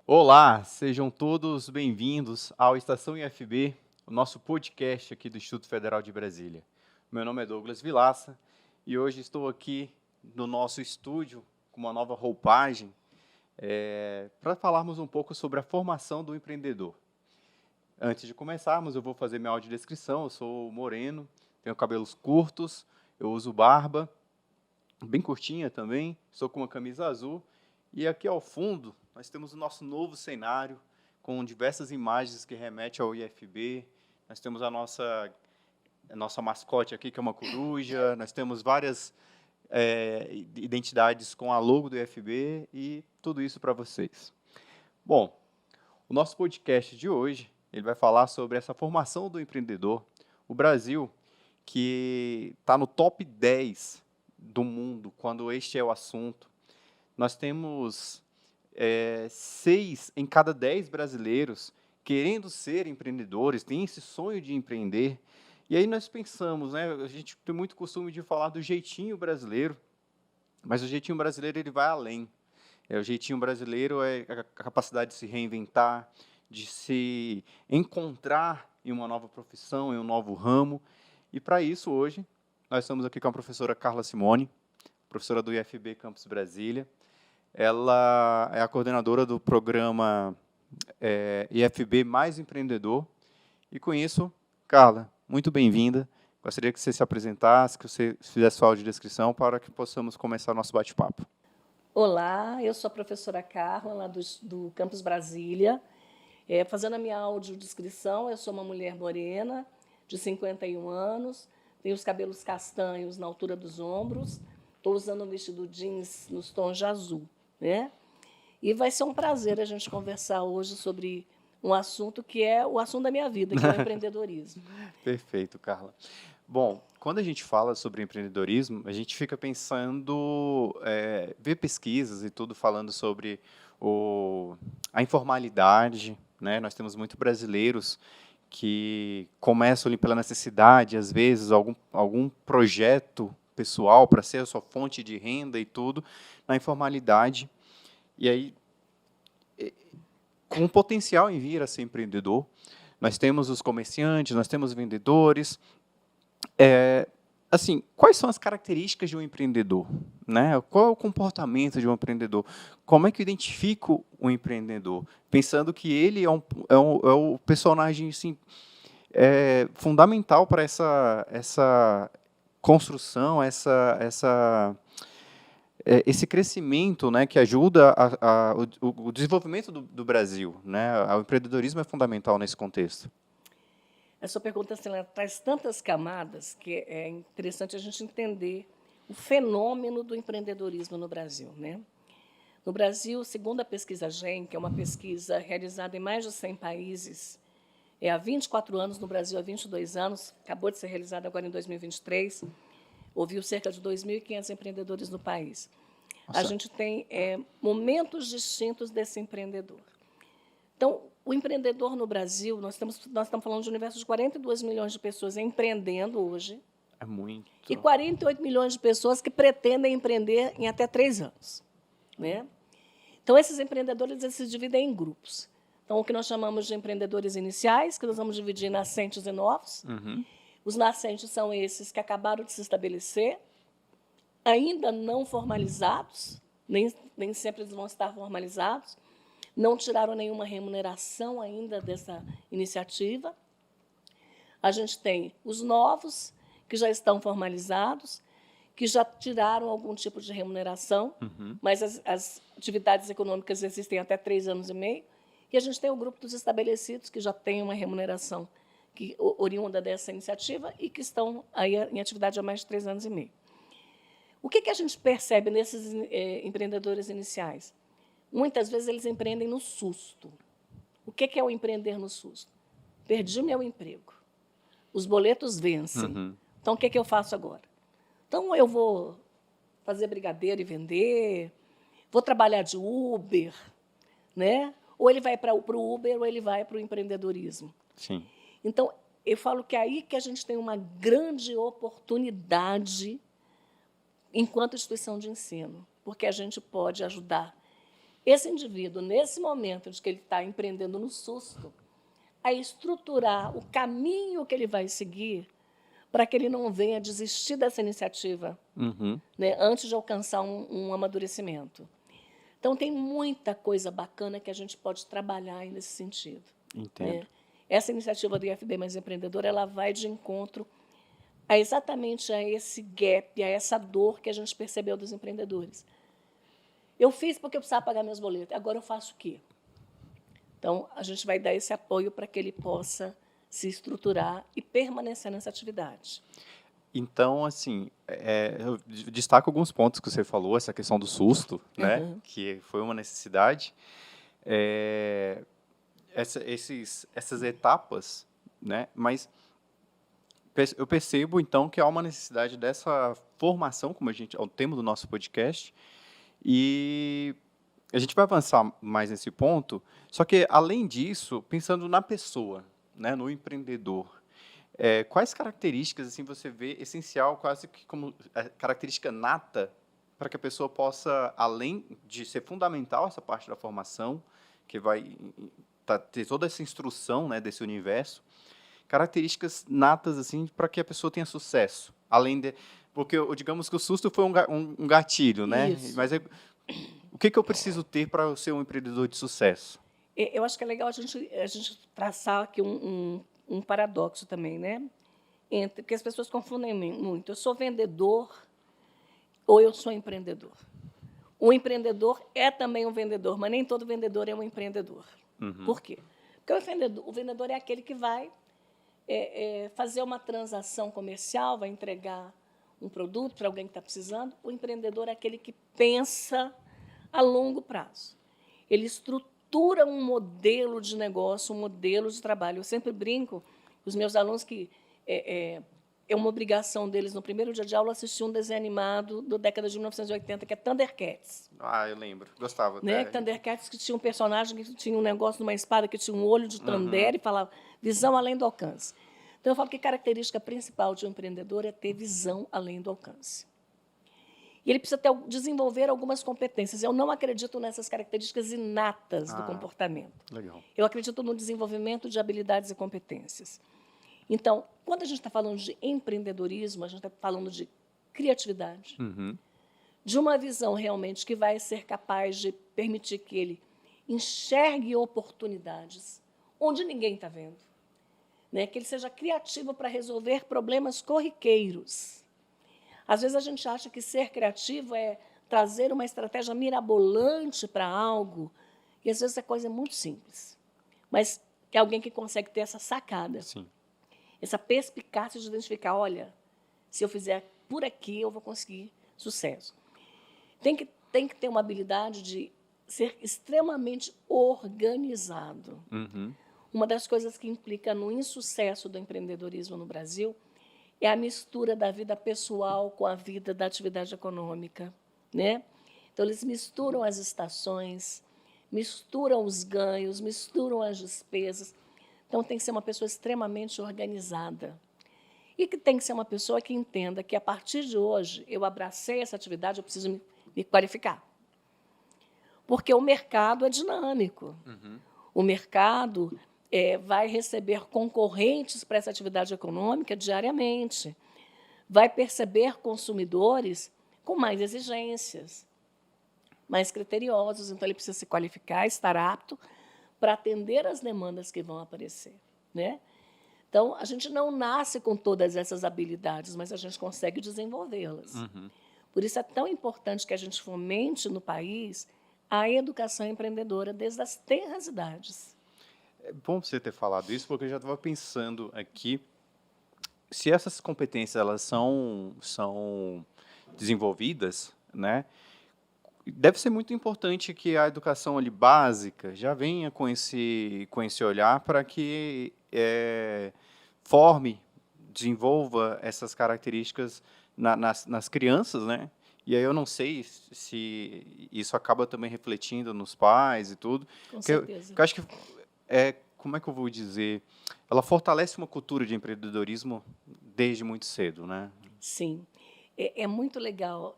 Olá, sejam todos bem-vindos ao Estação IFB, o nosso podcast aqui do Instituto Federal de Brasília. Meu nome é Douglas Vilaça e hoje estou aqui no nosso estúdio com uma nova roupagem para falarmos um pouco sobre a formação do empreendedor. Antes de começarmos, eu vou fazer minha audiodescrição. Eu sou moreno, tenho cabelos curtos, eu uso barba, bem curtinha também, estou com uma camisa azul e aqui ao fundo nós temos o nosso novo cenário com diversas imagens que remetem ao IFB. Nós temos a nossa mascote aqui, que é uma coruja. Nós temos várias identidades com a logo do IFB e tudo isso para vocês. Bom, o nosso podcast de hoje ele vai falar sobre essa formação do empreendedor. O Brasil, que está no top 10 do mundo quando este é o assunto. Nós temos 6 em cada 10 brasileiros querendo ser empreendedores, têm esse sonho de empreender. E aí nós pensamos, né, a gente tem muito costume de falar do jeitinho brasileiro, mas o jeitinho brasileiro ele vai além. O jeitinho brasileiro é a capacidade de se reinventar, de se encontrar em uma nova profissão, em um novo ramo. E para isso, hoje, nós estamos aqui com a professora Carla Simone, professora do IFB Campus Brasília. Ela é a coordenadora do programa IFB Mais Empreendedor. E com isso, Carla, muito bem-vinda. Gostaria que você se apresentasse, que você fizesse sua audiodescrição para que possamos começar o nosso bate-papo. Olá, eu sou a professora Carla, lá do Campus Brasília. Fazendo a minha audiodescrição, eu sou uma mulher morena, de 51 anos, tenho os cabelos castanhos na altura dos ombros, estou usando um vestido jeans nos tons de azul, né? E vai ser um prazer a gente conversar hoje sobre um assunto que é o assunto da minha vida, que é o empreendedorismo. Perfeito, Carla. Bom, quando a gente fala sobre empreendedorismo, a gente fica pensando, ver pesquisas e tudo falando sobre a informalidade, né? Nós temos muitos brasileiros que começam ali pela necessidade, às vezes, algum projeto pessoal para ser a sua fonte de renda e tudo, na informalidade. E aí, com potencial em vir a ser empreendedor, nós temos os comerciantes, nós temos vendedores. Assim, quais são as características de um empreendedor, né? Qual é o comportamento de um empreendedor? Como é que eu identifico um empreendedor? Pensando que ele é o personagem assim, fundamental para essa construção, esse crescimento, né, que ajuda o desenvolvimento do Brasil, né? O empreendedorismo é fundamental nesse contexto. A sua pergunta assim, ela traz tantas camadas que é interessante a gente entender o fenômeno do empreendedorismo no Brasil, né? No Brasil, segundo a pesquisa GEM, que é uma pesquisa realizada em mais de 100 países, há 24 anos, no Brasil há 22 anos, acabou de ser realizada agora em 2023, ouviu cerca de 2.500 empreendedores no país. Nossa. A gente tem momentos distintos desse empreendedor. Então, o empreendedor no Brasil, nós estamos falando de um universo de 42 milhões de pessoas empreendendo hoje. É muito. E 48 milhões de pessoas que pretendem empreender em até 3 anos. Né? Então, esses empreendedores eles se dividem em grupos. Então, o que nós chamamos de empreendedores iniciais, que nós vamos dividir em nascentes e novos. Uhum. Os nascentes são esses que acabaram de se estabelecer, ainda não formalizados, nem sempre eles vão estar formalizados, não tiraram nenhuma remuneração ainda dessa iniciativa. A gente tem os novos, que já estão formalizados, que já tiraram algum tipo de remuneração, mas as atividades econômicas existem até 3 anos e meio, e a gente tem o grupo dos estabelecidos, que já tem uma remuneração oriunda dessa iniciativa e que estão aí em atividade há mais de 3 anos e meio. O que a gente percebe nesses empreendedores iniciais? Muitas vezes eles empreendem no susto. O que é o empreender no susto? Perdi meu emprego. Os boletos vencem. Então, o que eu faço agora? Então, eu vou fazer brigadeiro e vender, vou trabalhar de Uber, né? Ou ele vai para o Uber ou ele vai para o empreendedorismo. Sim. Então, eu falo que é aí que a gente tem uma grande oportunidade enquanto instituição de ensino, porque a gente pode ajudar esse indivíduo, nesse momento de que ele está empreendendo no susto, a estruturar o caminho que ele vai seguir para que ele não venha desistir dessa iniciativa, né, antes de alcançar um amadurecimento. Então, tem muita coisa bacana que a gente pode trabalhar aí nesse sentido. Entendo. Né? Essa iniciativa do IFB Mais Empreendedor, ela vai de encontro a exatamente a esse gap, a essa dor que a gente percebeu dos empreendedores. Eu fiz porque eu precisava pagar meus boletos, agora eu faço o quê? Então, a gente vai dar esse apoio para que ele possa se estruturar e permanecer nessa atividade. Então, assim, eu destaco alguns pontos que você falou, essa questão do susto, né, que foi uma necessidade. Essas etapas, né, mas eu percebo, então, que há uma necessidade dessa formação, como é o tema do nosso podcast, e a gente vai avançar mais nesse ponto, só que, além disso, pensando na pessoa, né, no empreendedor, quais características assim você vê essencial, quase que como característica nata, para que a pessoa possa, além de ser fundamental essa parte da formação, que vai ter toda essa instrução, né, desse universo, características natas assim para que a pessoa tenha sucesso, além de, porque digamos que o susto foi um gatilho, né? Isso. Mas o que eu preciso ter para ser um empreendedor de sucesso? Eu acho que é legal a gente traçar aqui um paradoxo também, né? Porque as pessoas confundem muito. Eu sou vendedor ou eu sou empreendedor? O empreendedor é também um vendedor, mas nem todo vendedor é um empreendedor. Por quê? Porque o vendedor é aquele que vai fazer uma transação comercial, vai entregar um produto para alguém que está precisando. O empreendedor é aquele que pensa a longo prazo. Ele estrutura um modelo de negócio, um modelo de trabalho. Eu sempre brinco com os meus alunos que é uma obrigação deles, no primeiro dia de aula, assistir um desenho animado da década de 1980, que é Thundercats. Ah, eu lembro. Gostava. Né? Thundercats, que tinha um personagem que tinha um negócio numa espada, que tinha um olho de Thunder e falava visão além do alcance. Então, eu falo que a característica principal de um empreendedor é ter visão além do alcance. E ele precisa desenvolver algumas competências. Eu não acredito nessas características inatas do comportamento. Legal. Eu acredito no desenvolvimento de habilidades e competências. Então, quando a gente está falando de empreendedorismo, a gente está falando de criatividade, de uma visão realmente que vai ser capaz de permitir que ele enxergue oportunidades onde ninguém está vendo, né? Que ele seja criativo para resolver problemas corriqueiros. Às vezes a gente acha que ser criativo é trazer uma estratégia mirabolante para algo, e às vezes a coisa é muito simples, mas é alguém que consegue ter essa sacada. Sim. Essa perspicácia de identificar, olha, se eu fizer por aqui, eu vou conseguir sucesso. Tem que ter uma habilidade de ser extremamente organizado. Uma das coisas que implica no insucesso do empreendedorismo no Brasil é a mistura da vida pessoal com a vida da atividade econômica, né? Então, eles misturam as estações, misturam os ganhos, misturam as despesas. Então, tem que ser uma pessoa extremamente organizada. E que tem que ser uma pessoa que entenda que, a partir de hoje, eu abracei essa atividade, eu preciso me qualificar. Porque o mercado é dinâmico. O mercado vai receber concorrentes para essa atividade econômica diariamente. Vai perceber consumidores com mais exigências, mais criteriosos. Então, ele precisa se qualificar, estar apto para atender as demandas que vão aparecer, né? Então, a gente não nasce com todas essas habilidades, mas a gente consegue desenvolvê-las. Por isso é tão importante que a gente fomente no país a educação empreendedora desde as tenras idades. É bom você ter falado isso, porque eu já estava pensando aqui, se essas competências elas são desenvolvidas, né? Deve ser muito importante que a educação ali básica já venha com esse olhar para que forme, desenvolva essas características nas crianças, né? E aí eu não sei se isso acaba também refletindo nos pais e tudo. Com certeza. Eu acho que como é que eu vou dizer, ela fortalece uma cultura de empreendedorismo desde muito cedo, né? Sim. É muito legal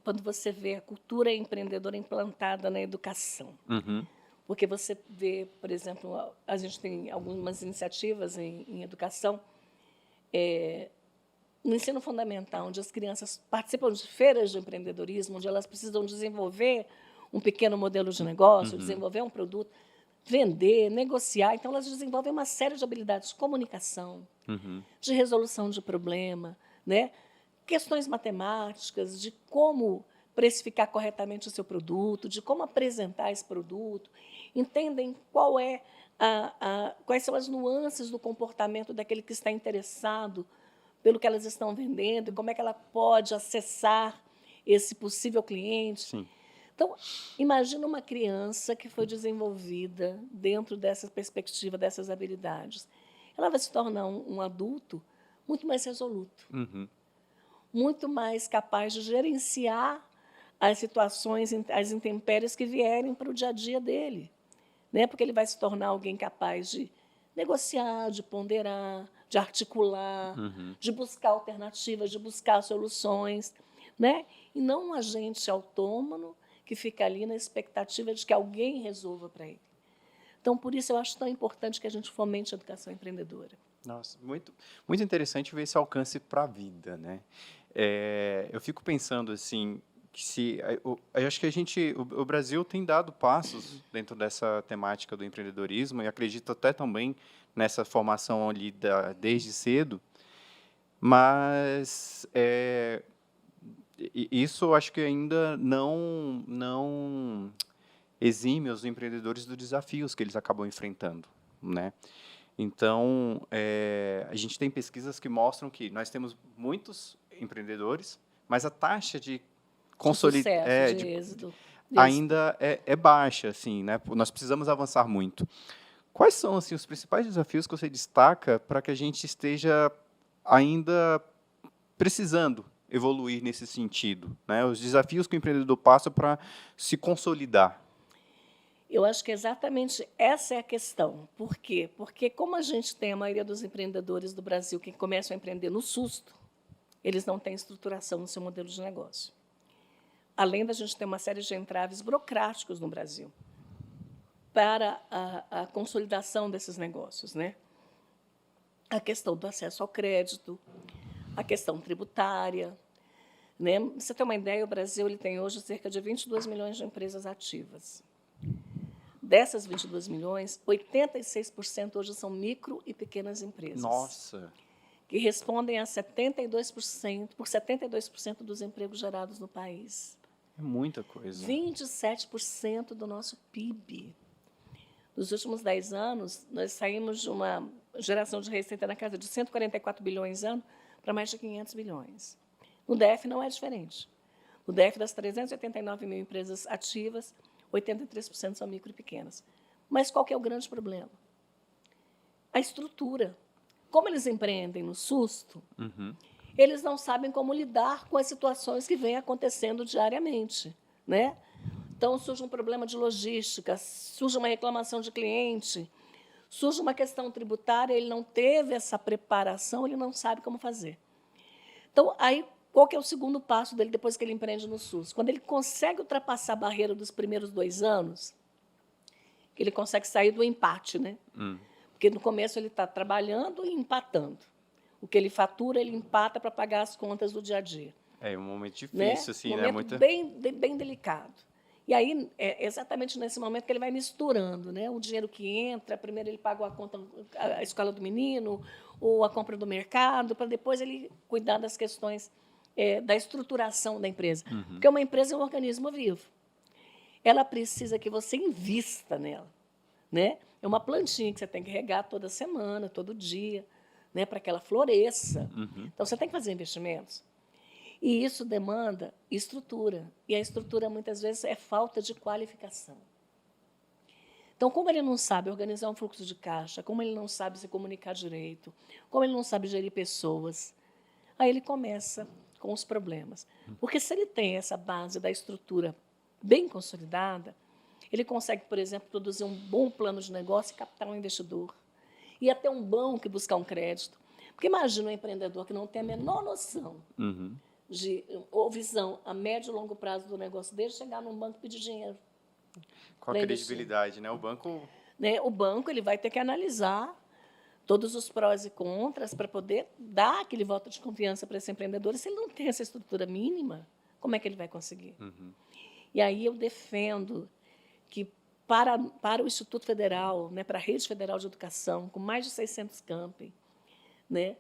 quando você vê a cultura empreendedora implantada na educação. Uhum, Porque você vê, por exemplo, a gente tem algumas iniciativas em educação, no ensino fundamental, onde as crianças participam de feiras de empreendedorismo, onde elas precisam desenvolver um pequeno modelo de negócio, uhum, desenvolver um produto, vender, negociar. Então, elas desenvolvem uma série de habilidades de comunicação, uhum, de resolução de problema, né? Questões matemáticas, de como precificar corretamente o seu produto, de como apresentar esse produto, entendem quais são as nuances do comportamento daquele que está interessado pelo que elas estão vendendo e como é que ela pode acessar esse possível cliente. sim. Então, imagina uma criança que foi desenvolvida dentro dessa perspectiva, dessas habilidades. Ela vai se tornar um adulto muito mais resoluto, Uhum, muito mais capaz de gerenciar as situações, as intempéries que vierem para o dia a dia dele, né? Porque ele vai se tornar alguém capaz de negociar, de ponderar, de articular, uhum. de buscar alternativas, de buscar soluções, né? E não um agente autônomo que fica ali na expectativa de que alguém resolva para ele. Então, por isso, eu acho tão importante que a gente fomente a educação empreendedora. Nossa, muito, muito interessante ver esse alcance para a vida, né? Eu fico pensando assim, que se, eu acho que o Brasil tem dado passos dentro dessa temática do empreendedorismo e acredito até também nessa formação ali desde cedo, mas isso eu acho que ainda não exime os empreendedores dos desafios que eles acabam enfrentando, né? Então, a gente tem pesquisas que mostram que nós temos muitos empreendedores, mas a taxa de De consolid sucesso, de de êxito. ainda é baixa, assim, né? Nós precisamos avançar muito. Quais são assim os principais desafios que você destaca para que a gente esteja ainda precisando evoluir nesse sentido, né? Os desafios que o empreendedor passa para se consolidar. Eu acho que exatamente essa é a questão. Por quê? Porque como a gente tem a maioria dos empreendedores do Brasil que começam a empreender no susto, eles não têm estruturação no seu modelo de negócio. Além da gente ter uma série de entraves burocráticos no Brasil para a consolidação desses negócios, né? A questão do acesso ao crédito, a questão tributária, né? Você tem uma ideia, o Brasil ele tem hoje cerca de 22 milhões de empresas ativas. Dessas 22 milhões, 86% hoje são micro e pequenas empresas, Nossa, que respondem a 72% dos empregos gerados no país. é muita coisa. 27% do nosso PIB. Nos últimos 10 anos, nós saímos de uma geração de receita na casa de 144 bilhões ano para mais de 500 bilhões. No DF não é diferente. No DF, das 389 mil empresas ativas, 83% são micro e pequenas. Mas qual que é o grande problema? A estrutura. Como eles empreendem no susto, Uhum. eles não sabem como lidar com as situações que vêm acontecendo diariamente, né? Então, surge um problema de logística, surge uma reclamação de cliente, surge uma questão tributária, ele não teve essa preparação, ele não sabe como fazer. Então, aí, qual que é o segundo passo dele depois que ele empreende no SUS? Quando ele consegue ultrapassar a barreira dos primeiros 2 anos, que ele consegue sair do empate, né? Porque no começo ele está trabalhando e empatando. O que ele fatura, ele empata para pagar as contas do dia a dia. É um momento Né? difícil, Um assim, né? momento Muita. bem delicado. E aí, é exatamente nesse momento que ele vai misturando, né? O dinheiro que entra, primeiro ele paga a conta, a escola do menino, ou a compra do mercado, para depois ele cuidar das questões da estruturação da empresa. Porque uma empresa é um organismo vivo. Ela precisa que você invista nela, né? É uma plantinha que você tem que regar toda semana, todo dia, né? Para que ela floresça. Então, você tem que fazer investimentos. E isso demanda estrutura. E a estrutura, muitas vezes, é falta de qualificação. Então, como ele não sabe organizar um fluxo de caixa, como ele não sabe se comunicar direito, como ele não sabe gerir pessoas, aí ele começa com os problemas. Porque se ele tem essa base da estrutura bem consolidada, Ele consegue, por exemplo, produzir um bom plano de negócio e captar um investidor. E até um banco e buscar um crédito. Porque imagina um empreendedor que não tem a menor noção ou visão a médio e longo prazo do negócio dele, chegar num banco e pedir dinheiro. Com a credibilidade, né? O banco... Né? O banco ele vai ter que analisar todos os prós e contras para poder dar aquele voto de confiança para esse empreendedor. E se ele não tem essa estrutura mínima, como é que ele vai conseguir? E aí eu defendo que para o Instituto Federal, né, para a Rede Federal de Educação, com mais de 600 campi, né,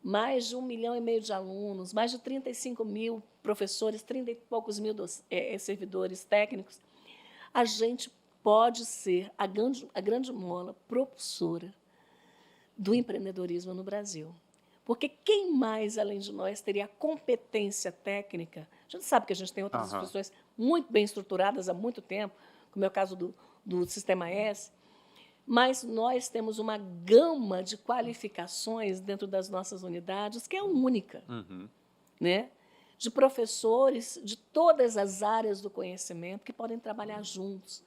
mais de 1,5 milhão de alunos, mais de 35 mil professores, 30 e poucos mil servidores técnicos, a gente pode ser a grande mola propulsora do empreendedorismo no Brasil. Porque quem mais, além de nós, teria a competência técnica? A gente sabe que a gente tem outras instituições muito bem estruturadas há muito tempo, como é o caso do Sistema S, mas nós temos uma gama de qualificações dentro das nossas unidades que é única, né? De professores de todas as áreas do conhecimento que podem trabalhar juntos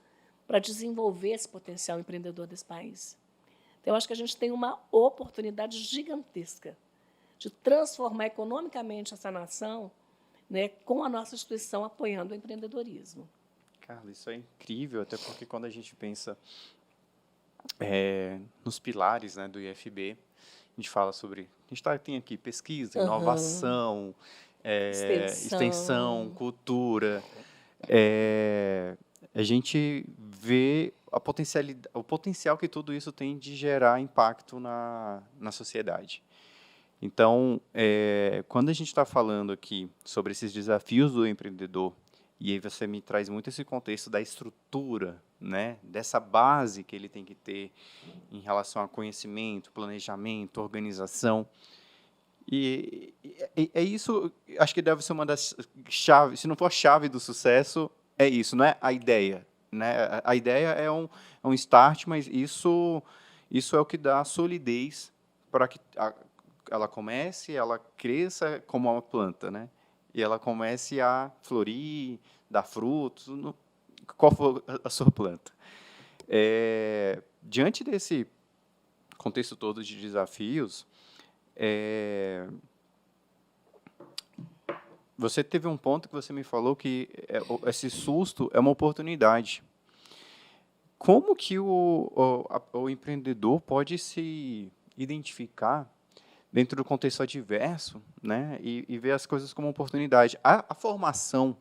para desenvolver esse potencial empreendedor desse país. Então, eu acho que a gente tem uma oportunidade gigantesca de transformar economicamente essa nação, né, com a nossa instituição apoiando o empreendedorismo. Carla, isso é incrível, até porque quando a gente pensa nos pilares, né, do IFB, a gente fala sobre... A gente tem aqui pesquisa, inovação, extensão, cultura. A gente vê o potencial que tudo isso tem de gerar impacto na sociedade. Então, quando a gente está falando aqui sobre esses desafios do empreendedor, e aí você me traz muito esse contexto da estrutura, né, dessa base que ele tem que ter em relação a conhecimento, planejamento, organização. E é isso, acho que deve ser uma das chaves, se não for a chave do sucesso, é isso, não é a ideia. Né? A ideia é um start, mas isso é o que dá solidez para que ela comece, ela cresça como uma planta, né? E ela comece a florir, dar frutos, qual for a sua planta. Diante desse contexto todo de desafios, você teve um ponto que você me falou que esse susto é uma oportunidade. Como que o empreendedor pode se identificar dentro do contexto adverso, né, e ver as coisas como oportunidade? A formação,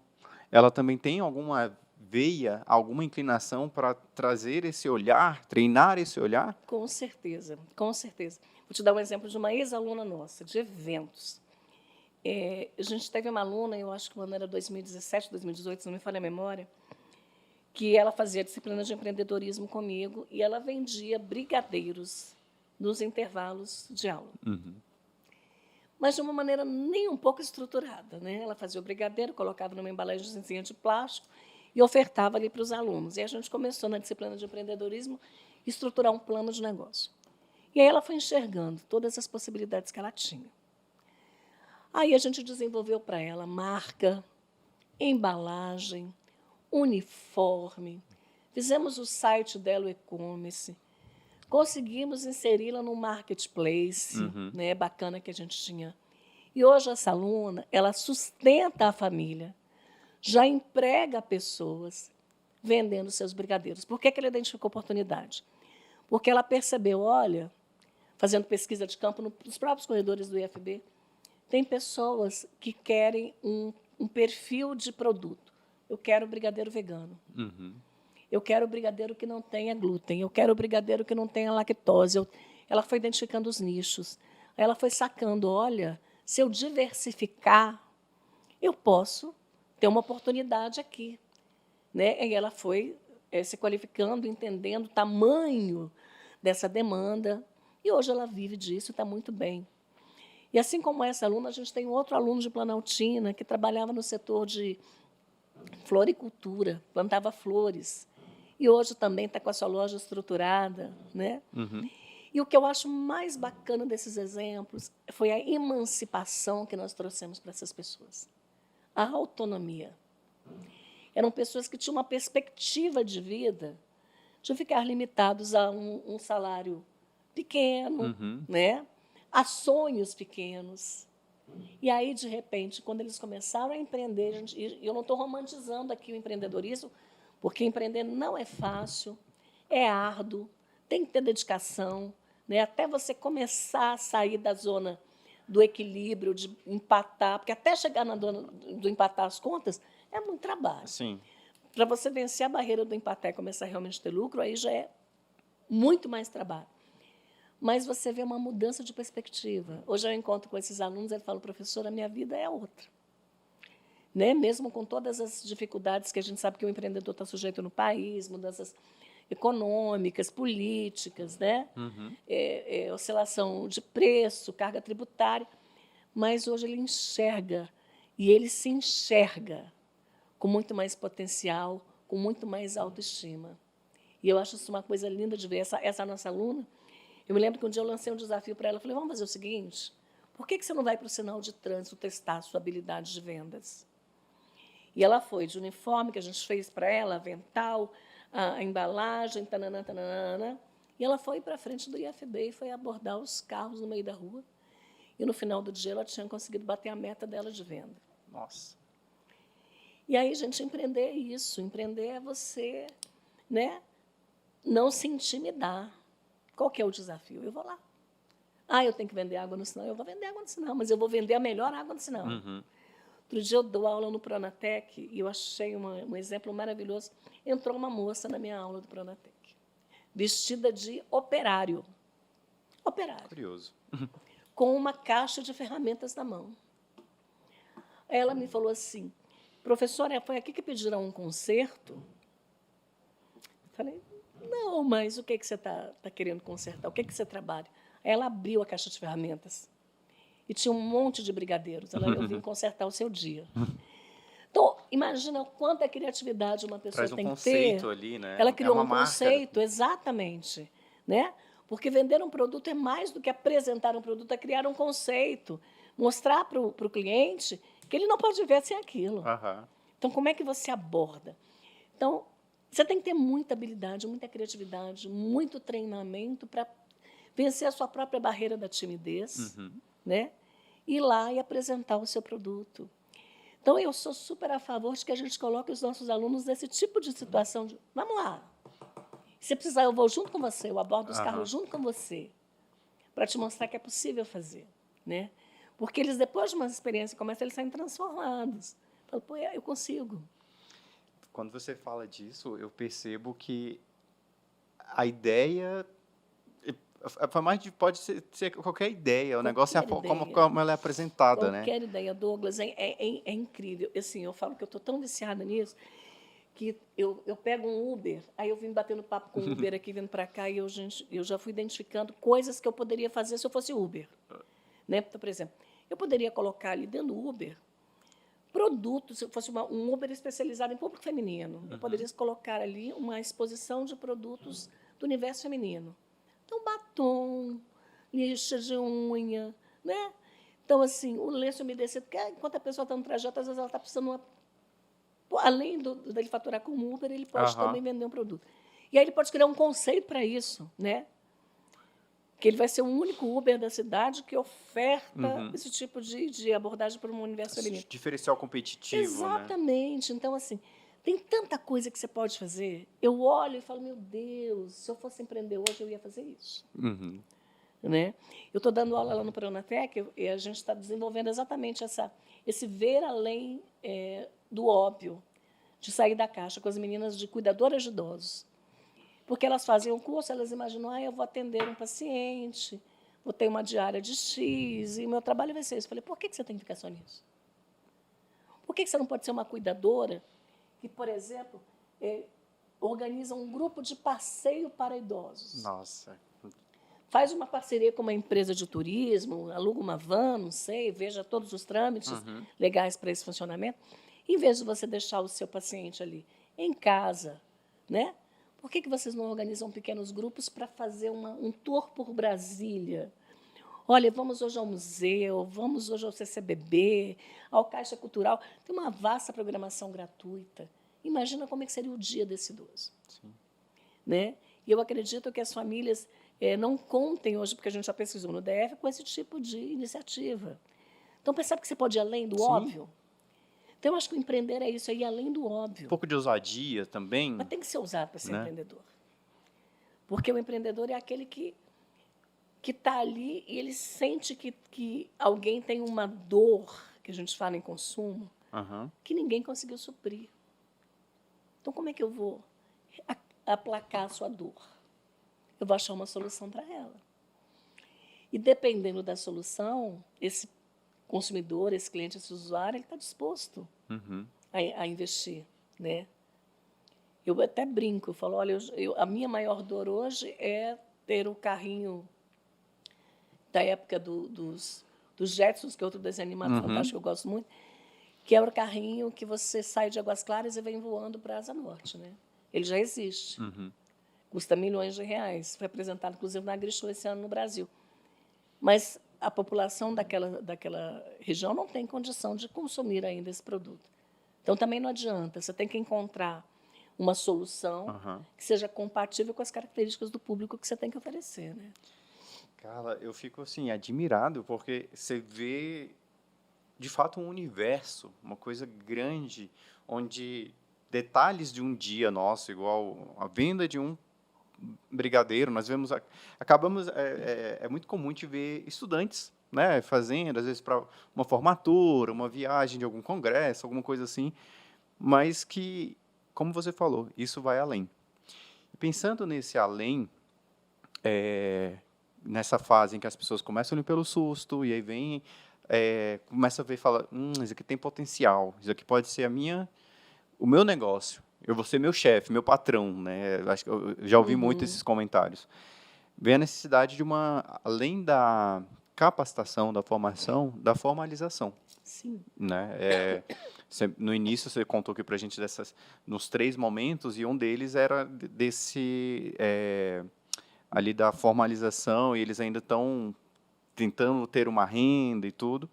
ela também tem alguma veia, alguma inclinação para trazer esse olhar, treinar esse olhar? Com certeza, com certeza. Vou te dar um exemplo de uma ex-aluna nossa, de eventos. A gente teve uma aluna, eu acho que o ano era 2017, 2018, se não me falha a memória, que ela fazia disciplina de empreendedorismo comigo e ela vendia brigadeiros nos intervalos de aula. Mas de uma maneira nem um pouco estruturada, né? Ela fazia o brigadeiro, colocava numa embalagenzinha de plástico e ofertava ali para os alunos. E a gente começou, na disciplina de empreendedorismo, a estruturar um plano de negócio. E aí ela foi enxergando todas as possibilidades que ela tinha. Aí a gente desenvolveu para ela marca, embalagem, uniforme, fizemos o site dela, o e-commerce, conseguimos inseri-la no marketplace, né, bacana que a gente tinha. E hoje essa aluna, ela sustenta a família, já emprega pessoas vendendo seus brigadeiros. Por que ela identificou oportunidade? Porque ela percebeu, olha, fazendo pesquisa de campo nos próprios corredores do IFB, tem pessoas que querem um perfil de produto. Eu quero brigadeiro vegano. Eu quero brigadeiro que não tenha glúten. Eu quero brigadeiro que não tenha lactose. Ela foi identificando os nichos. Aí ela foi sacando, olha, se eu diversificar, eu posso ter uma oportunidade aqui. Né? E ela foi se qualificando, entendendo o tamanho dessa demanda. E hoje ela vive disso e está muito bem. E assim como essa aluna, a gente tem outro aluno de Planaltina que trabalhava no setor de floricultura, plantava flores. E hoje também está com a sua loja estruturada. Né? E o que eu acho mais bacana desses exemplos foi a emancipação que nós trouxemos para essas pessoas. A autonomia. eram pessoas que tinham uma perspectiva de vida de ficar limitados a um salário pequeno, né? A sonhos pequenos. E aí, de repente, quando eles começaram a empreender, e eu não estou romantizando aqui o empreendedorismo, porque empreender não é fácil, é árduo, tem que ter dedicação, né? Até você começar a sair da zona do equilíbrio, de empatar, porque até chegar na zona do empatar as contas é muito trabalho. Sim. Para você vencer a barreira do empatar e começar realmente a ter lucro, aí já é muito mais trabalho. Mas você vê uma mudança de perspectiva. Hoje eu encontro com esses alunos, ele fala, professor, a minha vida é outra. Né? Mesmo com todas as dificuldades que a gente sabe que o empreendedor está sujeito no país, mudanças econômicas, políticas, né? Oscilação de preço, carga tributária, mas hoje ele enxerga, e ele se enxerga com muito mais potencial, com muito mais autoestima. E eu acho isso uma coisa linda de ver. Essa nossa aluna, eu me lembro que um dia eu lancei um desafio para ela, falei, vamos fazer o seguinte, por que você não vai para o sinal de trânsito testar a sua habilidade de vendas? E ela foi de uniforme, que a gente fez para ela, avental, a embalagem, tananã, tananã, e ela foi para frente do IFB e foi abordar os carros no meio da rua. E, no final do dia, ela tinha conseguido bater a meta dela de venda. Nossa. E aí, gente, empreender é isso. Empreender é você, né, não se intimidar. Qual que é o desafio? Eu vou lá. Eu tenho que vender água no sinal. Eu vou vender água no sinal, mas eu vou vender a melhor água no sinal. Outro dia eu dou aula no Pronatec e eu achei um exemplo maravilhoso. Entrou uma moça na minha aula do Pronatec, vestida de operário. Operário. Curioso. Com uma caixa de ferramentas na mão. Ela me falou assim, professora, foi aqui que pediram um conserto? Eu falei, não, mas o que você está querendo consertar? O que você trabalha? Aí ela abriu a caixa de ferramentas e tinha um monte de brigadeiros. Eu vim consertar o seu dia. Então, imagina o quanto a criatividade uma pessoa Traz um tem que conceito ter. ali, né? Ela criou uma um marca. conceito, exatamente. Né? Porque vender um produto é mais do que apresentar um produto, é criar um conceito, mostrar para o cliente que ele não pode viver sem aquilo. Então, como é que você aborda? Então, você tem que ter muita habilidade, muita criatividade, muito treinamento para vencer a sua própria barreira da timidez, né? Ir lá e apresentar o seu produto. Então, eu sou super a favor de que a gente coloque os nossos alunos nesse tipo de situação de, vamos lá, se precisar, eu vou junto com você, eu abordo os carros junto com você, para te mostrar que é possível fazer. Né? Porque eles, depois de uma experiência como essa, eles saem transformados. Falam, pô, eu consigo. Quando você fala disso, eu percebo que a ideia pode ser qualquer ideia, o negócio é como ela é apresentada, né? Qualquer ideia, Douglas, é incrível. Assim, eu falo que eu estou tão viciada nisso que eu pego um Uber, aí eu vim batendo papo com o Uber aqui, vindo para cá, e eu já fui identificando coisas que eu poderia fazer se eu fosse Uber. Né? Então, por exemplo, eu poderia colocar ali dentro do Uber produtos, se eu fosse um Uber especializado em público feminino, eu poderia colocar ali uma exposição de produtos do universo feminino. Então, batom, lixa de unha, né? Então, assim, o lenço umedecido, porque enquanto a pessoa está no trajeto, às vezes ela está precisando, além dele faturar com o Uber, ele pode também vender um produto. E aí ele pode criar um conceito para isso, né? Que ele vai ser o único Uber da cidade que oferta esse tipo de abordagem para um universo feminino. Diferencial competitivo, exatamente. Né? Então, assim, tem tanta coisa que você pode fazer. Eu olho e falo, meu Deus, se eu fosse empreender hoje, eu ia fazer isso. Né? Eu estou dando aula lá no Pronatec e a gente está desenvolvendo exatamente esse ver além do óbvio, de sair da caixa com as meninas de cuidadoras de idosos. Porque elas fazem o curso, elas imaginam, eu vou atender um paciente, vou ter uma diária de X, e meu trabalho vai ser isso. Eu falei, por que você tem que ficar só nisso? Por que você não pode ser uma cuidadora que, por exemplo, organiza um grupo de passeio para idosos? Nossa. Faz uma parceria com uma empresa de turismo, aluga uma van, não sei, veja todos os trâmites legais para esse funcionamento, em vez de você deixar o seu paciente ali em casa, né? Por que vocês não organizam pequenos grupos para fazer um tour por Brasília? Olha, vamos hoje ao museu, vamos hoje ao CCBB, ao Caixa Cultural. Tem uma vasta programação gratuita Imagina como é que seria o dia desse idoso. Sim. Né? E eu acredito que as famílias não contem hoje, porque a gente já pesquisou no DF, com esse tipo de iniciativa. Então, percebe que você pode ir além do Sim. óbvio? Então, eu acho que o empreender é isso, é ir além do óbvio. Um pouco de ousadia também. Mas tem que ser ousado para ser né? empreendedor. Porque o empreendedor é aquele que está ali e ele sente que alguém tem uma dor, que a gente fala em consumo, Aham. que ninguém conseguiu suprir. Então, como é que eu vou aplacar a sua dor? Eu vou achar uma solução para ela. E, dependendo da solução, esse consumidor, esse cliente, esse usuário, ele está disposto Uhum. a investir. Né? Eu até brinco, eu falo, olha, a minha maior dor hoje é ter o carrinho da época dos Jetsons, que é outro desenho animado fantástico que eu gosto muito, que é o carrinho que você sai de Águas Claras e vem voando para a Asa Norte. Né? Ele já existe. Uhum. Custa milhões de reais. Foi apresentado, inclusive, na AgriShow esse ano no Brasil. Mas a população daquela região não tem condição de consumir ainda esse produto. Então, também não adianta. Você tem que encontrar uma solução que seja compatível com as características do público que você tem que oferecer. Né? Cara, eu fico assim, admirado, porque você vê, de fato, um universo, uma coisa grande, onde detalhes de um dia nosso, igual a venda de um brigadeiro, nós vemos, acabamos, é muito comum de ver estudantes, né, fazendo, às vezes, para uma formatura, uma viagem de algum congresso, alguma coisa assim, mas que, como você falou, isso vai além. E pensando nesse além, nessa fase em que as pessoas começam a ir pelo susto, e aí vem, começa a ver e fala, isso aqui tem potencial, isso aqui pode ser o meu negócio, eu vou ser meu chefe, meu patrão, né? Acho que eu já ouvi muito esses comentários. Vem a necessidade de além da capacitação, da formação, da formalização. Sim. Né? No início você contou aqui para a gente nos 3 momentos, e um deles era ali da formalização, e eles ainda estão tentando ter uma renda e tudo.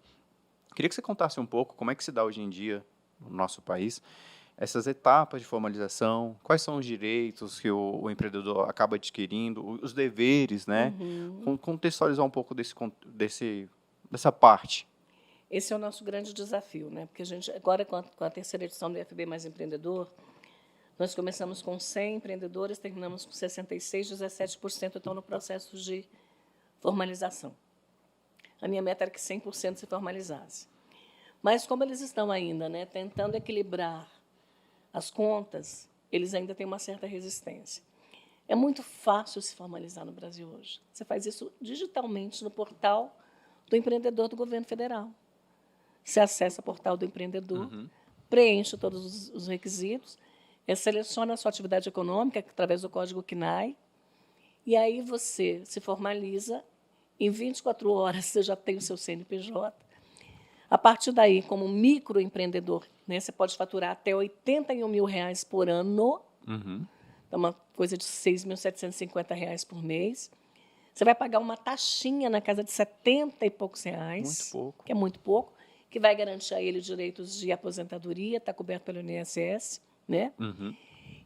Queria que você contasse um pouco como é que se dá hoje em dia no nosso país essas etapas de formalização, quais são os direitos que o empreendedor acaba adquirindo, os deveres, né? Contextualizar um pouco dessa parte. Esse é o nosso grande desafio, né? Porque a gente, agora, com a terceira edição do IFB Mais Empreendedor, nós começamos com 100 empreendedores, terminamos com 66, 17% estão no processo de formalização. A minha meta era que 100% se formalizasse. Mas, como eles estão ainda, né, tentando equilibrar as contas, eles ainda têm uma certa resistência. É muito fácil se formalizar no Brasil hoje. Você faz isso digitalmente no portal do empreendedor do governo federal. Você acessa o portal do empreendedor, preenche todos os requisitos, seleciona a sua atividade econômica através do código CNAE, e aí você se formaliza, em 24 horas você já tem o seu CNPJ. A partir daí, como microempreendedor, né, você pode faturar até R$81 mil por ano, é uma coisa de R$6.750 por mês. Você vai pagar uma taxinha na casa de 70 e poucos reais, muito pouco. que é muito pouco, que vai garantir a ele direitos de aposentadoria, está coberto pelo INSS, né?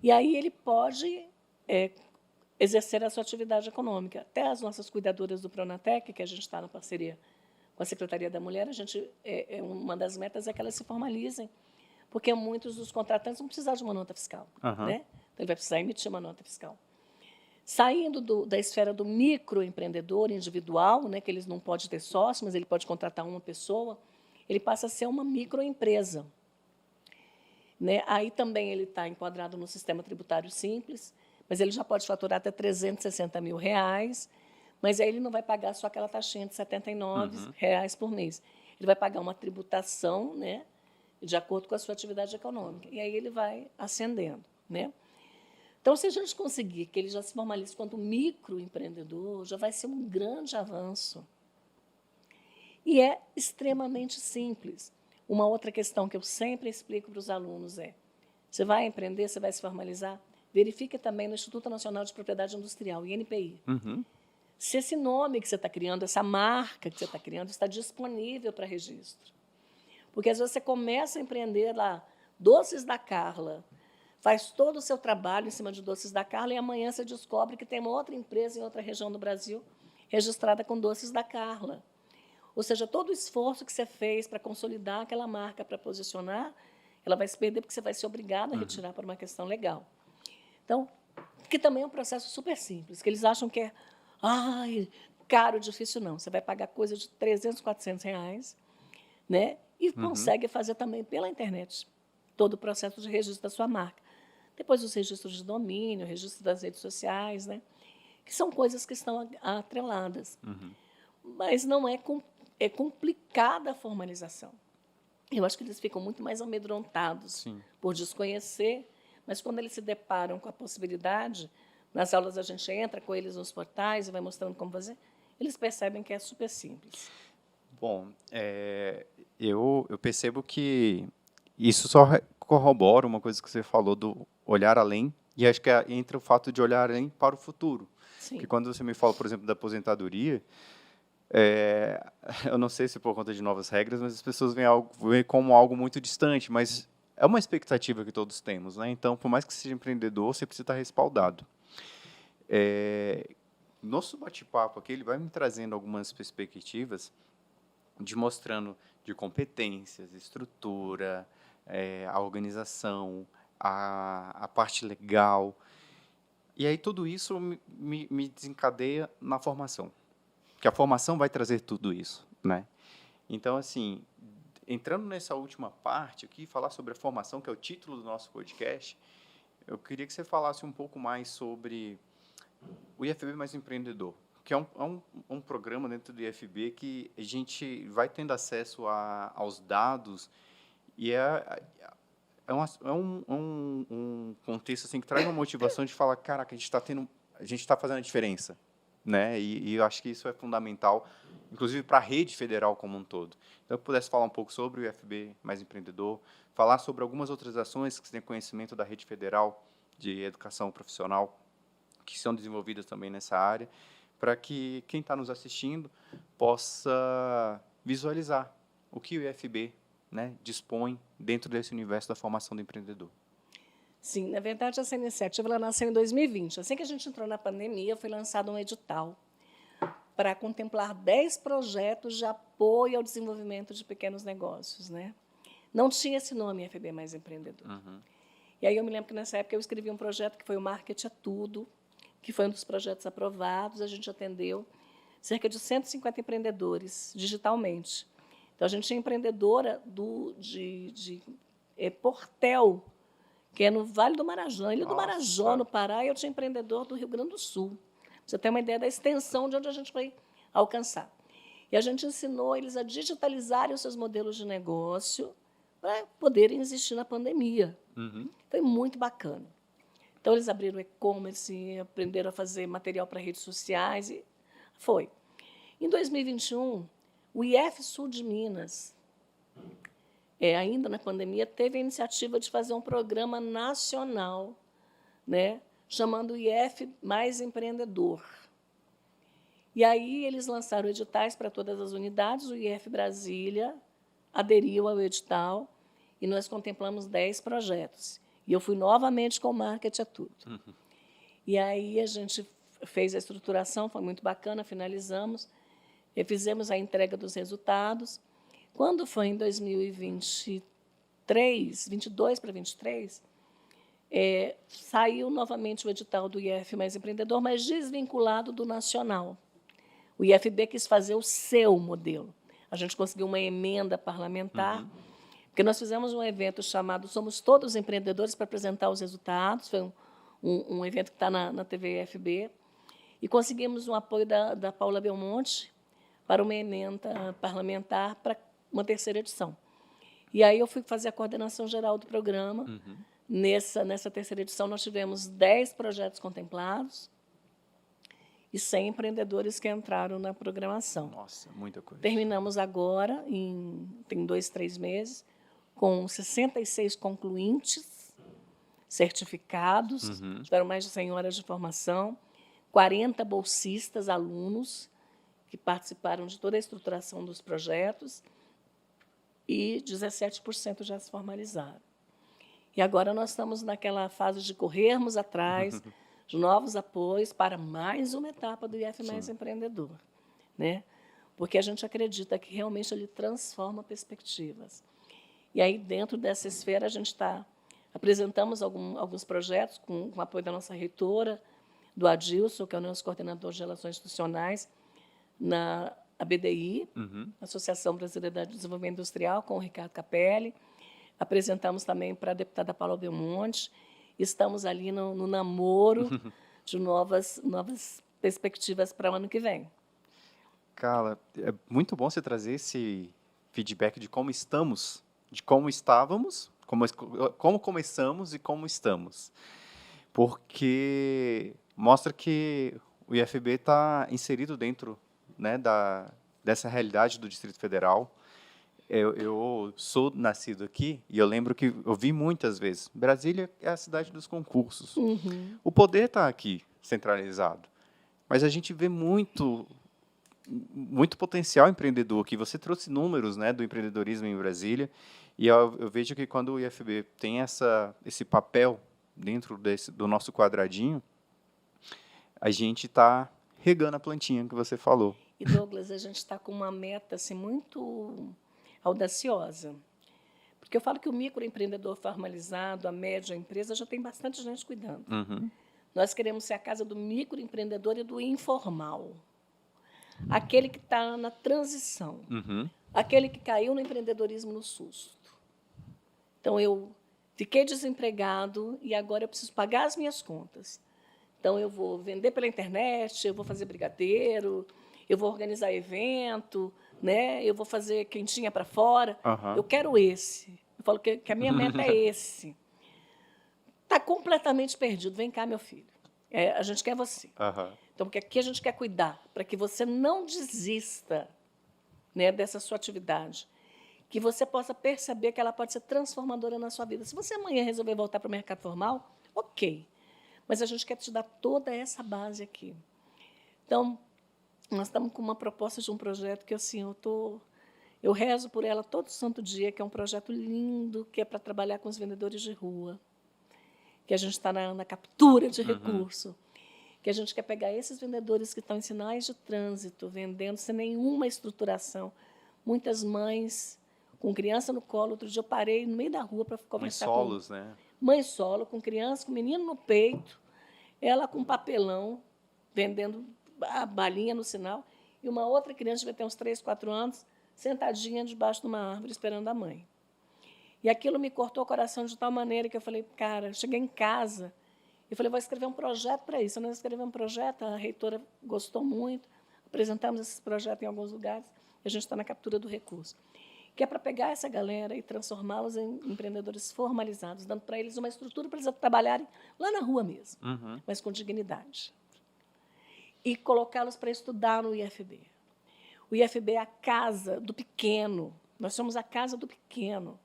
E aí ele pode exercer a sua atividade econômica. Até as nossas cuidadoras do Pronatec, que a gente está na parceria com a Secretaria da Mulher, uma das metas é que elas se formalizem, porque muitos dos contratantes vão precisar de uma nota fiscal. Né? Então, ele vai precisar emitir uma nota fiscal. Saindo da esfera do microempreendedor individual, né, que eles não podem ter sócio, mas ele pode contratar uma pessoa, ele passa a ser uma microempresa. Né? Aí também ele está enquadrado no sistema tributário simples, mas ele já pode faturar até R$360 mil, mas aí ele não vai pagar só aquela taxinha de R$79 por mês. Ele vai pagar uma tributação, né, de acordo com a sua atividade econômica. E aí ele vai ascendendo. Né? Então, se a gente conseguir que ele já se formalize quanto microempreendedor, já vai ser um grande avanço. E é extremamente simples. Uma outra questão que eu sempre explico para os alunos você vai empreender, você vai se formalizar, verifique também no Instituto Nacional de Propriedade Industrial, INPI. Se esse nome que você está criando, essa marca que você está criando, está disponível para registro. Porque, às vezes, você começa a empreender lá, doces da Carla, faz todo o seu trabalho em cima de doces da Carla e amanhã você descobre que tem uma outra empresa em outra região do Brasil registrada com doces da Carla. Ou seja, todo o esforço que você fez para consolidar aquela marca, para posicionar, ela vai se perder porque você vai ser obrigado a retirar por uma questão legal. Então, que também é um processo super simples, que eles acham que é caro, difícil, não. Você vai pagar coisa de R$300, R$400, né? E consegue fazer também pela internet todo o processo de registro da sua marca. Depois os registros de domínio, registro das redes sociais, né? Que são coisas que estão atreladas. Mas não é, é complicada a formalização. Eu acho que eles ficam muito mais amedrontados por desconhecer, mas quando eles se deparam com a possibilidade, nas aulas a gente entra com eles nos portais e vai mostrando como fazer, eles percebem que é super simples. Bom, eu percebo que isso só corrobora uma coisa que você falou do olhar além, e acho que entra o fato de olhar além para o futuro. Sim. Porque quando você me fala, por exemplo, da aposentadoria, eu não sei se por conta de novas regras, mas as pessoas veem como algo muito distante, mas é uma expectativa que todos temos, né? Então, por mais que seja empreendedor, você precisa estar respaldado. Nosso bate-papo aqui, ele vai me trazendo algumas perspectivas de mostrando de competências, estrutura, a organização, a parte legal. E aí tudo isso me desencadeia na formação. Porque a formação vai trazer tudo isso, né? Então, assim, entrando nessa última parte aqui, falar sobre a formação, que é o título do nosso podcast, eu queria que você falasse um pouco mais sobre o IFB Mais Empreendedor, que é um programa dentro do IFB que a gente vai tendo acesso aos dados e um contexto assim, que traz uma motivação de falar, caraca, a gente está fazendo a diferença, né? E eu acho que isso é fundamental, inclusive para a rede federal como um todo. Então, eu pudesse falar um pouco sobre o IFB Mais Empreendedor, falar sobre algumas outras ações que você tem conhecimento da rede federal de educação profissional, que são desenvolvidas também nessa área, para que quem está nos assistindo possa visualizar o que o IFB, né, dispõe dentro desse universo da formação do empreendedor. Sim, na verdade, essa iniciativa ela nasceu em 2020. Assim que a gente entrou na pandemia, foi lançado um edital para contemplar 10 projetos de apoio ao desenvolvimento de pequenos negócios, né? Não tinha esse nome, IFB Mais Empreendedor. E aí eu me lembro que, nessa época, eu escrevi um projeto que foi o Marketing é Tudo, que foi um dos projetos aprovados. A gente atendeu cerca de 150 empreendedores digitalmente. Então, a gente tinha empreendedora de Portel, que é no Vale do Marajó, Ilha do Marajó, no Pará, e eu tinha empreendedor do Rio Grande do Sul. Você tem uma ideia da extensão de onde a gente vai alcançar. E a gente ensinou eles a digitalizarem os seus modelos de negócio para poderem existir na pandemia. Foi muito bacana. Então, eles abriram e-commerce, aprenderam a fazer material para redes sociais, e foi. Em 2021, o IF Sul de Minas, ainda na pandemia, teve a iniciativa de fazer um programa nacional, né, chamando o IF Mais Empreendedor. E aí eles lançaram editais para todas as unidades, o IF Brasília aderiu ao edital e nós contemplamos 10 projetos. E eu fui novamente com o Marketing é Tudo. E aí a gente fez a estruturação, foi muito bacana, finalizamos, e fizemos a entrega dos resultados. Quando foi em 2023, 22 para 23, saiu novamente o edital do IF Mais Empreendedor, mas desvinculado do nacional. O IFB quis fazer o seu modelo. A gente conseguiu uma emenda parlamentar, porque nós fizemos um evento chamado Somos Todos Empreendedores para apresentar os resultados. Foi um evento que está na TV IFB. E conseguimos um apoio da Paula Belmonte para uma emenda parlamentar para uma terceira edição. E aí eu fui fazer a coordenação geral do programa. Nessa terceira edição, nós tivemos 10 projetos contemplados e 100 empreendedores que entraram na programação. Nossa, muita coisa. Terminamos agora, tem 2, 3 meses, com 66 concluintes, certificados, tiveram mais de 100 horas de formação, 40 bolsistas, alunos, que participaram de toda a estruturação dos projetos, e 17% já se formalizaram. E agora nós estamos naquela fase de corrermos atrás de novos apoios para mais uma etapa do IF Mais Sim. Empreendedor, né? Porque a gente acredita que realmente ele transforma perspectivas. E aí, dentro dessa esfera, a gente apresentamos alguns projetos com o apoio da nossa reitora, do Adilson, que é o nosso coordenador de Relações Institucionais, na ABDI, Associação Brasileira de Desenvolvimento Industrial, com o Ricardo Capelli. Apresentamos também para a deputada Paula Belmonte. Estamos ali no namoro de novas perspectivas para o ano que vem. Cara, é muito bom você trazer esse feedback de como estamos, de como estávamos, como começamos e como estamos. Porque mostra que o IFB está inserido dentro, né, dessa realidade do Distrito Federal. Eu sou nascido aqui e eu lembro que eu vi muitas vezes, Brasília é a cidade dos concursos. O poder está aqui, centralizado. Mas a gente vê muito potencial empreendedor aqui. Você trouxe números, né, do empreendedorismo em Brasília, e eu vejo que quando o IFB tem esse papel dentro do nosso quadradinho, a gente está regando a plantinha que você falou. E, Douglas, a gente está com uma meta assim, muito audaciosa. Porque eu falo que o microempreendedor formalizado, a média empresa, já tem bastante gente cuidando. Nós queremos ser a casa do microempreendedor e do informal. Aquele que está na transição. Aquele que caiu no empreendedorismo no susto. Então, eu fiquei desempregado e agora eu preciso pagar as minhas contas. Então, eu vou vender pela internet, eu vou fazer brigadeiro, eu vou organizar evento, né? Eu vou fazer quentinha para fora. Eu quero esse. Eu falo que a minha meta é esse. Está completamente perdido. Vem cá, meu filho. A gente quer você. Então, porque aqui a gente quer cuidar, para que você não desista, né, dessa sua atividade. Que você possa perceber que ela pode ser transformadora na sua vida. Se você amanhã resolver voltar para o mercado formal, ok. Mas a gente quer te dar toda essa base aqui. Então, nós estamos com uma proposta de um projeto que assim, eu rezo por ela todo santo dia, que é um projeto lindo, que é para trabalhar com os vendedores de rua, que a gente está na captura de recurso, que a gente quer pegar esses vendedores que estão em sinais de trânsito, vendendo sem nenhuma estruturação. Muitas mães com criança no colo. Outro dia eu parei no meio da rua para conversar com... Mães solos, né? Mãe solo, com criança, com menino no peito, ela com papelão, vendendo a balinha no sinal, e uma outra criança, devia ter uns 3, 4 anos, sentadinha debaixo de uma árvore, esperando a mãe. E aquilo me cortou o coração de tal maneira que eu falei, cara, eu cheguei em casa, e falei, vou escrever um projeto para isso. Nós escrevemos um projeto, a reitora gostou muito, apresentamos esse projeto em alguns lugares, e a gente está na captura do recurso, que é para pegar essa galera e transformá-los em empreendedores formalizados, dando para eles uma estrutura para eles trabalharem lá na rua mesmo, mas com dignidade. E colocá-los para estudar no IFB. O IFB é a casa do pequeno. Nós somos a casa do pequeno.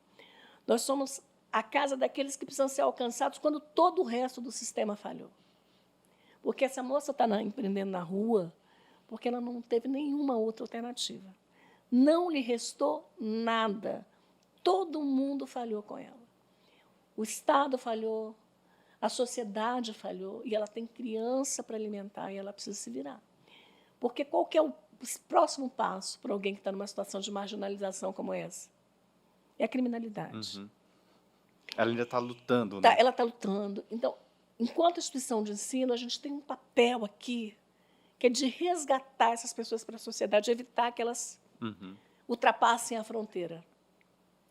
Nós somos a casa daqueles que precisam ser alcançados quando todo o resto do sistema falhou. Porque essa moça está empreendendo na rua porque ela não teve nenhuma outra alternativa. Não lhe restou nada. Todo mundo falhou com ela. O Estado falhou, a sociedade falhou, e ela tem criança para alimentar, e ela precisa se virar. Porque qual que é o próximo passo para alguém que está numa situação de marginalização como essa? É a criminalidade. Ela ainda está lutando, né? Ela está lutando. Então, enquanto instituição de ensino, a gente tem um papel aqui que é de resgatar essas pessoas para a sociedade, evitar que elas ultrapassem a fronteira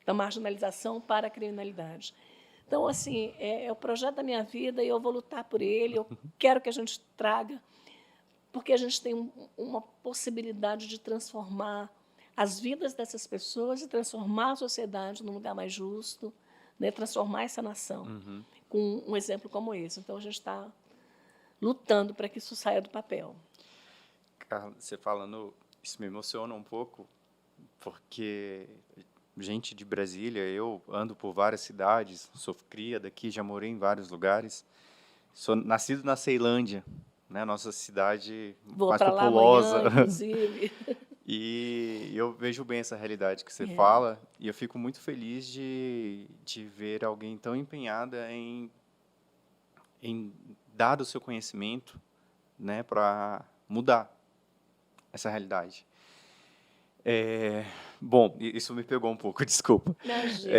da marginalização para a criminalidade. Então, assim, é o projeto da minha vida e eu vou lutar por ele, eu quero que a gente traga, porque a gente tem uma possibilidade de transformar as vidas dessas pessoas e transformar a sociedade num lugar mais justo, né? Transformar essa nação com um exemplo como esse. Então, a gente está lutando para que isso saia do papel. Carla, você falando, isso me emociona um pouco, porque gente de Brasília, eu ando por várias cidades, sou cria daqui, já morei em vários lugares, sou nascido na Ceilândia, né, nossa cidade Vou mais para lá populosa. amanhã, inclusive. E eu vejo bem essa realidade que você fala, e eu fico muito feliz de ver alguém tão empenhada em dar o seu conhecimento, né, para mudar essa realidade. Bom, isso me pegou um pouco, desculpa. Imagina.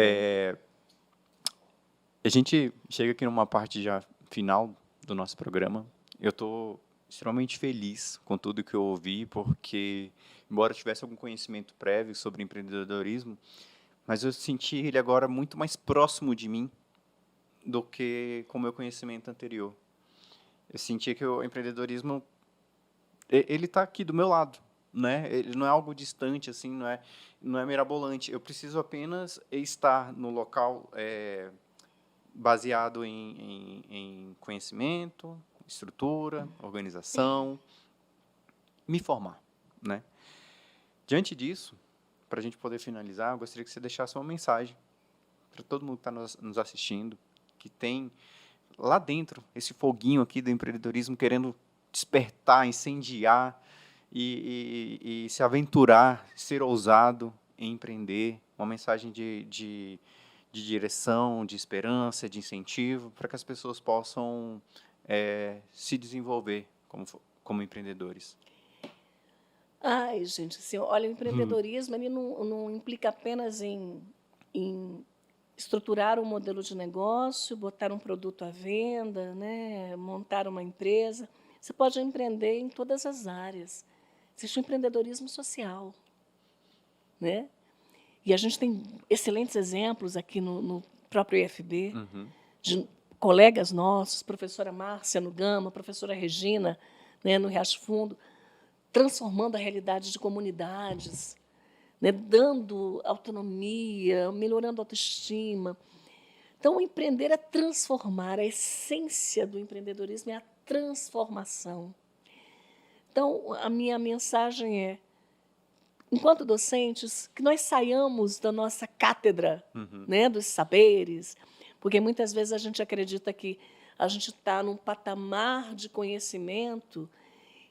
A gente chega aqui numa parte já final do nosso programa. Eu estou extremamente feliz com tudo que eu ouvi, porque, embora eu tivesse algum conhecimento prévio sobre empreendedorismo, mas eu senti ele agora muito mais próximo de mim do que com o meu conhecimento anterior. Eu senti que o empreendedorismo, ele está aqui do meu lado, né? Ele não é algo distante, assim, não é mirabolante. Eu preciso apenas estar no local baseado em conhecimento, estrutura, organização, me formar, né? Diante disso, para a gente poder finalizar, eu gostaria que você deixasse uma mensagem para todo mundo que está nos assistindo, que tem lá dentro esse foguinho aqui do empreendedorismo querendo despertar, incendiar e se aventurar, ser ousado em empreender, uma mensagem de direção, de esperança, de incentivo, para que as pessoas possam se desenvolver como empreendedores. Ai, gente, assim, olha, o empreendedorismo ele não implica apenas em estruturar um modelo de negócio, botar um produto à venda, né, montar uma empresa. Você pode empreender em todas as áreas. Existe o empreendedorismo social, né? E a gente tem excelentes exemplos aqui no próprio IFB, de colegas nossos, professora Márcia no Gama, professora Regina, né, no Riacho Fundo, transformando a realidade de comunidades, né, dando autonomia, melhorando a autoestima. Então, o empreender é transformar. A essência do empreendedorismo é a transformação. Então, a minha mensagem é, enquanto docentes, que nós saiamos da nossa cátedra, né, dos saberes, porque muitas vezes a gente acredita que a gente está num patamar de conhecimento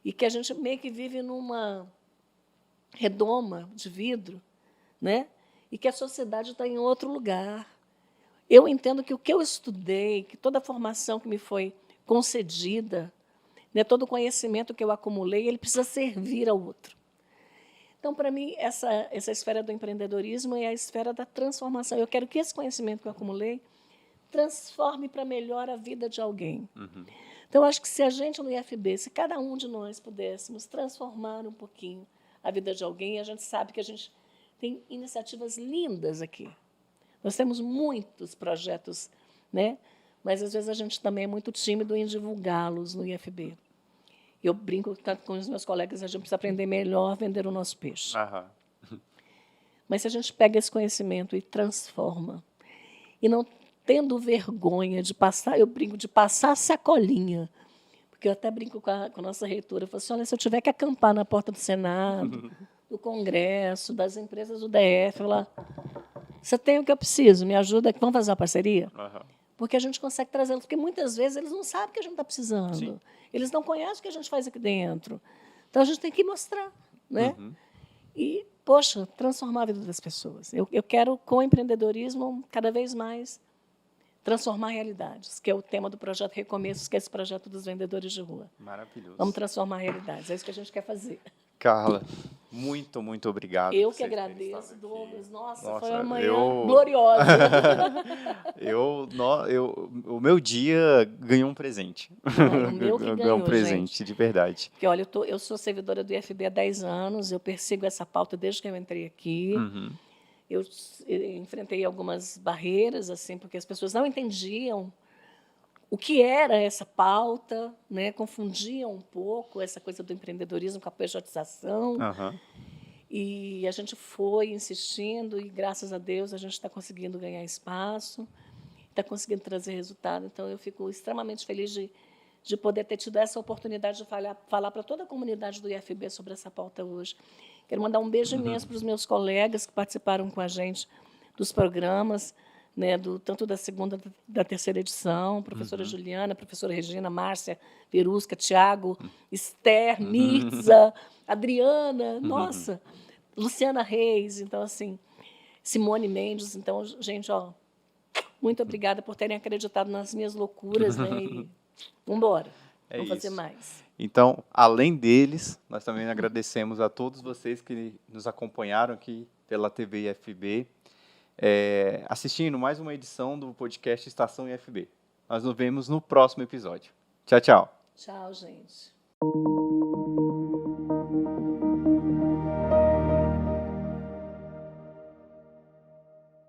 e que a gente meio que vive numa redoma de vidro, né, e que a sociedade está em outro lugar. Eu entendo que o que eu estudei, que toda a formação que me foi concedida, né, todo o conhecimento que eu acumulei, ele precisa servir ao outro. Então, para mim, essa esfera do empreendedorismo é a esfera da transformação. Eu quero que esse conhecimento que eu acumulei transforme para melhor a vida de alguém. Então, eu acho que se a gente no IFB, se cada um de nós pudéssemos transformar um pouquinho a vida de alguém, a gente sabe que a gente tem iniciativas lindas aqui. Nós temos muitos projetos, né? Mas, às vezes, a gente também é muito tímido em divulgá-los no IFB. Eu brinco tanto com os meus colegas, a gente precisa aprender melhor a vender o nosso peixe. Mas se a gente pega esse conhecimento e transforma, e não tendo vergonha de passar, eu brinco de passar a sacolinha, porque eu até brinco com a nossa reitora, eu falo assim, olha, se eu tiver que acampar na porta do Senado, do Congresso, das empresas do DF, eu lá, você tem o que eu preciso, me ajuda, vamos fazer uma parceria? Porque a gente consegue trazê-los, porque muitas vezes eles não sabem o que a gente está precisando. Sim. Eles não conhecem o que a gente faz aqui dentro. Então, a gente tem que mostrar, né? E, poxa, transformar a vida das pessoas. Eu quero, com o empreendedorismo, cada vez mais transformar realidades, que é o tema do projeto Recomeços, que é esse projeto dos vendedores de rua. Maravilhoso. Vamos transformar realidades, é isso que a gente quer fazer. Carla, muito, muito obrigado. Eu que agradeço, Douglas. Nossa, foi uma manhã gloriosa. O meu dia ganhou um presente. O meu que ganhou, um presente, gente. De verdade. Porque, olha, eu sou servidora do IFB há 10 anos, eu persigo essa pauta desde que eu entrei aqui. Eu enfrentei algumas barreiras, assim, porque as pessoas não entendiam o que era essa pauta, né? Confundiam um pouco essa coisa do empreendedorismo com a pejotização. E a gente foi insistindo e, graças a Deus, a gente está conseguindo ganhar espaço, está conseguindo trazer resultado. Então, eu fico extremamente feliz de poder ter tido essa oportunidade de falar para toda a comunidade do IFB sobre essa pauta hoje. Quero mandar um beijo imenso para os meus colegas que participaram com a gente dos programas, né, tanto da segunda da terceira edição, professora Juliana, professora Regina, Márcia, Perusca, Tiago, Esther, Mirza, Adriana, nossa, Luciana Reis, então, assim, Simone Mendes. Então, gente, ó, muito obrigada por terem acreditado nas minhas loucuras, né, e vamos embora, vamos fazer isso. mais. Então, além deles, nós também agradecemos a todos vocês que nos acompanharam aqui pela TV IFB, assistindo mais uma edição do podcast Estação IFB. Nós nos vemos no próximo episódio. Tchau, tchau. Tchau, gente.